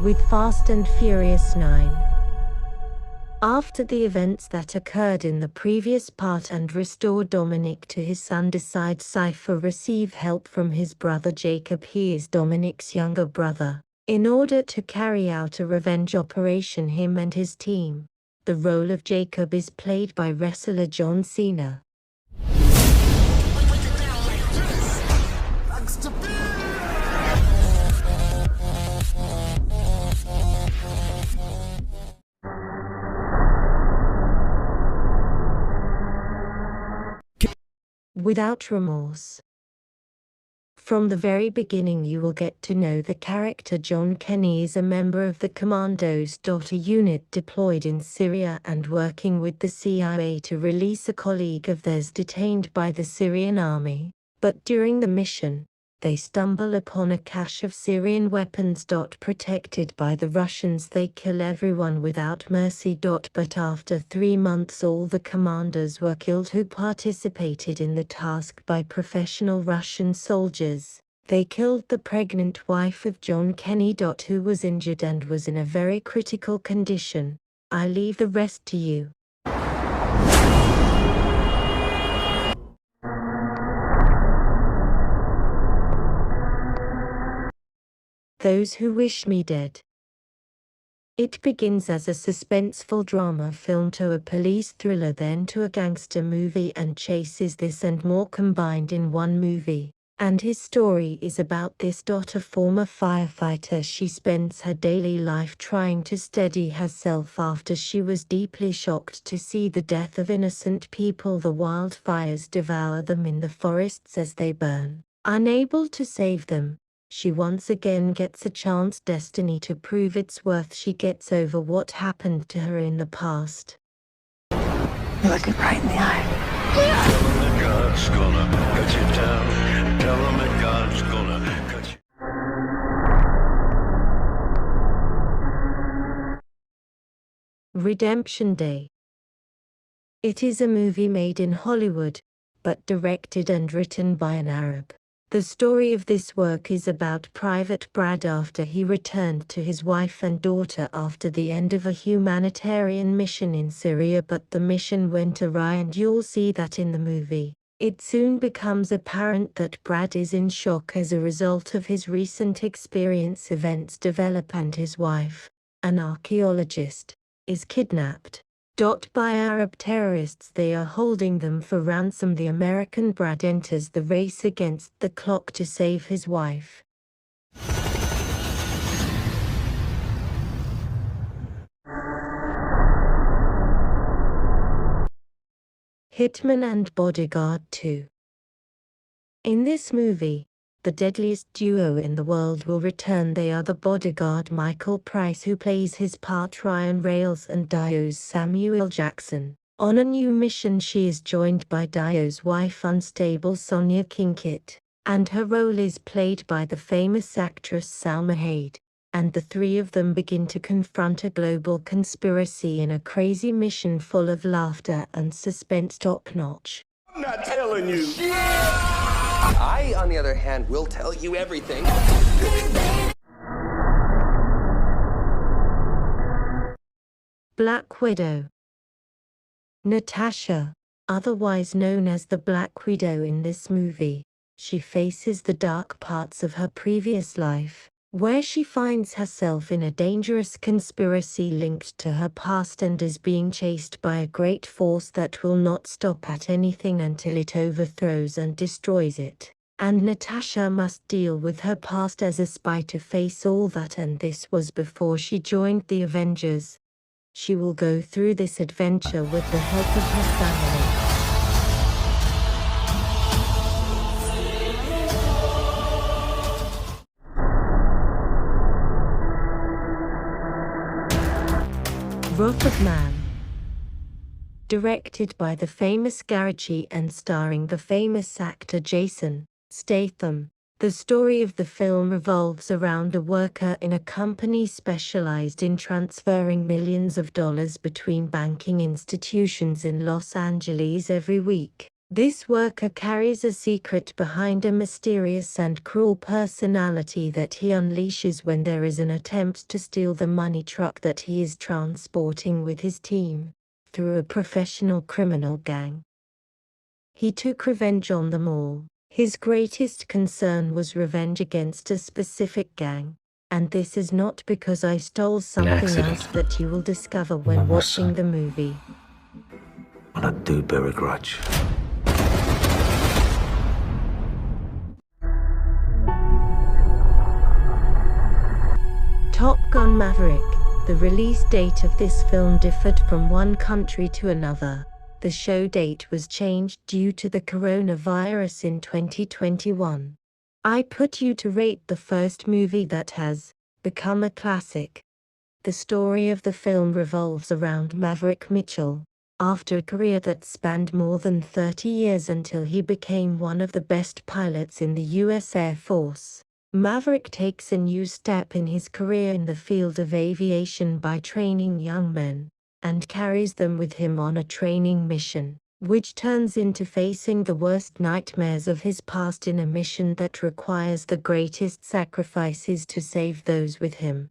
with Fast and Furious 9. After the events that occurred in the previous part and restore Dominic to his son, decides Cypher receive help from his brother Jacob. He is Dominic's younger brother. In order to carry out a revenge operation, him and his team. The role of Jacob is played by wrestler John Cena. Without remorse. From the very beginning you will get to know the character. John Kenny is a member of the Commandos. A unit deployed in Syria and working with the CIA to release a colleague of theirs detained by the Syrian army. But during the mission, they stumble upon a cache of Syrian weapons. Protected by the Russians, they kill everyone without mercy. But after 3 months all the commanders were killed who participated in the task by professional Russian soldiers. They killed the pregnant wife of John Kenny, who was injured and was in a very critical condition. I leave the rest to you. Those Who Wish Me Dead. It begins as a suspenseful drama film to a police thriller, then to a gangster movie, and chases this and more combined in one movie. And his story is about this. A former firefighter, she spends her daily life trying to steady herself after she was deeply shocked to see the death of innocent people. The wildfires devour them in the forests as they burn. Unable to save them, she once again gets a chance. Destiny to prove its worth. She gets over what happened to her in the past. You're looking right in the eye. God's gonna cut you down. Tell them that God's gonna cut you. Redemption Day. It is a movie made in Hollywood, but directed and written by an Arab. The story of this work is about Private Brad after he returned to his wife and daughter after the end of a humanitarian mission in Syria, but the mission went awry, and you'll see that in the movie. It soon becomes apparent that Brad is in shock as a result of his recent experience. Events develop and his wife, an archaeologist, is kidnapped. By Arab terrorists. They are holding them for ransom. The American Brad enters the race against the clock to save his wife. Hitman and Bodyguard 2. In this movie, the deadliest duo in the world will return. They are the bodyguard Michael Price, who plays his part, Ryan Reynolds, and Dio's Samuel Jackson. On a new mission, she is joined by Dio's wife, unstable Sonia Kinkit, and her role is played by the famous actress Salma Hayek. And the three of them begin to confront a global conspiracy in a crazy mission full of laughter and suspense. Top-notch. I'm not telling you. I, on the other hand, will tell you everything. Black Widow. Natasha, otherwise known as the Black Widow in this movie, she faces the dark parts of her previous life, where she finds herself in a dangerous conspiracy linked to her past and is being chased by a great force that will not stop at anything until it overthrows and destroys it. And Natasha must deal with her past as a spy to face all that, and this was before she joined the Avengers. She will go through this adventure with the help of her family. Wrath of Man. Directed by the famous Garrity and starring the famous actor Jason Statham, the story of the film revolves around a worker in a company specialized in transferring millions of dollars between banking institutions in Los Angeles every week. This worker carries a secret behind a mysterious and cruel personality that he unleashes when there is an attempt to steal the money truck that he is transporting with his team through a professional criminal gang. He took revenge on them all. His greatest concern was revenge against a specific gang. And this is not because I stole something else that you will discover when watching the movie. And I do bear a grudge. Top Gun Maverick. The release date of this film differed from one country to another. The show date was changed due to the coronavirus in 2021. I put you to rate the first movie that has become a classic. The story of the film revolves around Maverick Mitchell, after a career that spanned more than 30 years until he became one of the best pilots in the U.S. Air Force. Maverick takes a new step in his career in the field of aviation by training young men, and carries them with him on a training mission, which turns into facing the worst nightmares of his past in a mission that requires the greatest sacrifices to save those with him.